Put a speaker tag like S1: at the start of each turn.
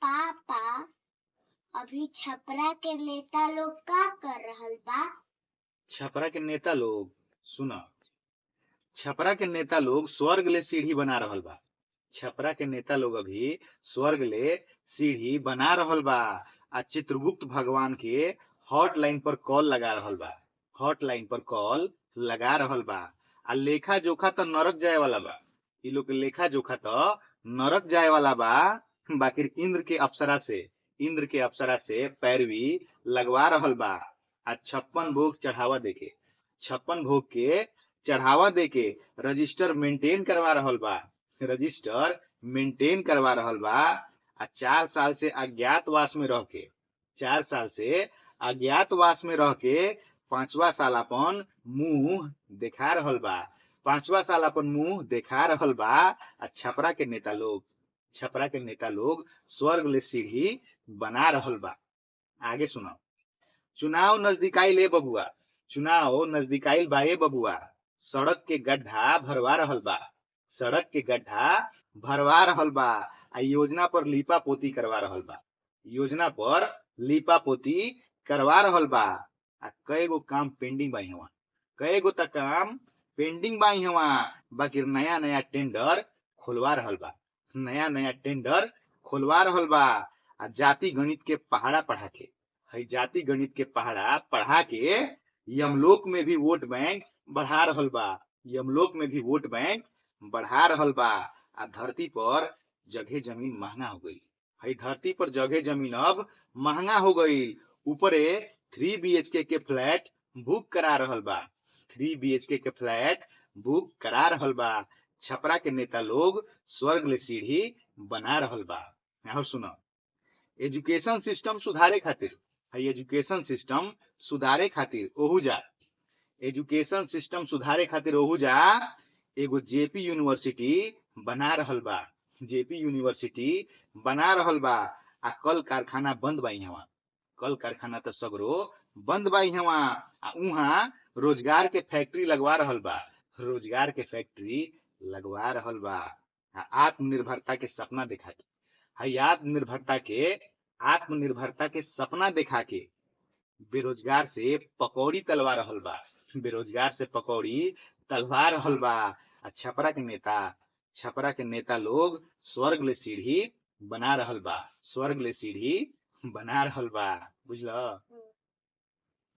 S1: पापा अभी छपरा के नेता लोग का कर रहल बा?
S2: छपरा के नेता लोग सुना, छपरा के नेता लोग स्वर्ग ले सीढ़ी बना रहल बा। छपरा के नेता लोग अभी स्वर्ग ले सीढ़ी बना रहल बा। आ चित्रगुप्त भगवान के हॉटलाइन पर कॉल लगा रहल बा। हॉटलाइन पर कॉल लगा रहल बा। आ लेखा जोखा तो नरक जाए वाला बा। इ लोग के लेखा जोखा तो नरक जाए वाला बा। बाकी इंद्र के अप्सरा से पैरवी लगवा रहल बा। आ 56 भोग चढ़ावा देके 56 भोग के चढ़ावा देके रजिस्टर मेंटेन करवा रहल बा। रजिस्टर मेंटेन करवा रहल बा। आ 4 साल से अज्ञातवास में रह के 4 साल से अज्ञातवास में रह के 5वां साल अपन मुंह देखा रहल बा। 5वां साल अपन मुंह देखा रहल बा। आ छपरा के नेता लोग स्वर्ग ले सीढ़ी बना रहल बा। आगे सुनाओ। चुनाव नजदीकाई ले बबुआ, चुनाव नजदीकाई बा ए बबुआ। सड़क के गड्ढा भरवा रहल बा। सड़क के गड्ढा भरवा रहल बा। आ योजना पर लीपा पोती करवा रहल बा। योजना पर लीपा पोती करवा रहल बा। आ कई गो काम पेंडिंग बा इहवा। कई गो तक काम पेंडिंग बा इहवा। बाकी नया नया टेंडर खोलवा रहल बा। नया नया टेंडर खोलवा रहल बा। आ जाति गणित के पहाड़ा पढ़ा के है जाति गणित के पहाड़ा पढ़ा के यमलोक में भी वोट बैंक बढ़ा रहल बा। यमलोक में भी वोट बैंक बढ़ा रहल बा। आ धरती पर जगह जमीन महंगा हो गई है। धरती पर जगह जमीन अब महंगा हो गई। ऊपरे 3 BHK के फ्लैट बुक करा रहल बा। 3 BHK के फ्लैट बुक करा रहल बा। छपरा के नेता लोग स्वर्ग ले सीढ़ी बना रहल बा। और सुनो, एजुकेशन सिस्टम सुधारे खातिर है एजुकेशन सिस्टम सुधारे खातिर ओहुजा एजुकेशन सिस्टम सुधारे खातिर ओहुजा एगो जेपी यूनिवर्सिटी बना रहल बा। जेपी यूनिवर्सिटी बना रहल बा। आ कल कारखाना बंद बा इहवा। कल कारखाना तो सगरो बंद बा इहवा। आ उहाँ रोजगार के फैक्ट्री लगवा रहल बा। रोजगार के फैक्ट्री लगवा रहल बा। आ आत्मनिर्भरता के सपना देखा के है आत्मनिर्भरता के सपना देखा के बेरोजगार से पकौड़ी तलवा रहल बा। बेरोजगार से पकौड़ी तलवा रहल बा। आ छपरा के नेता लोग स्वर्ग ले सीढ़ी बना रहल बा। स्वर्ग ले सीढ़ी बना रहल बा। बुझल।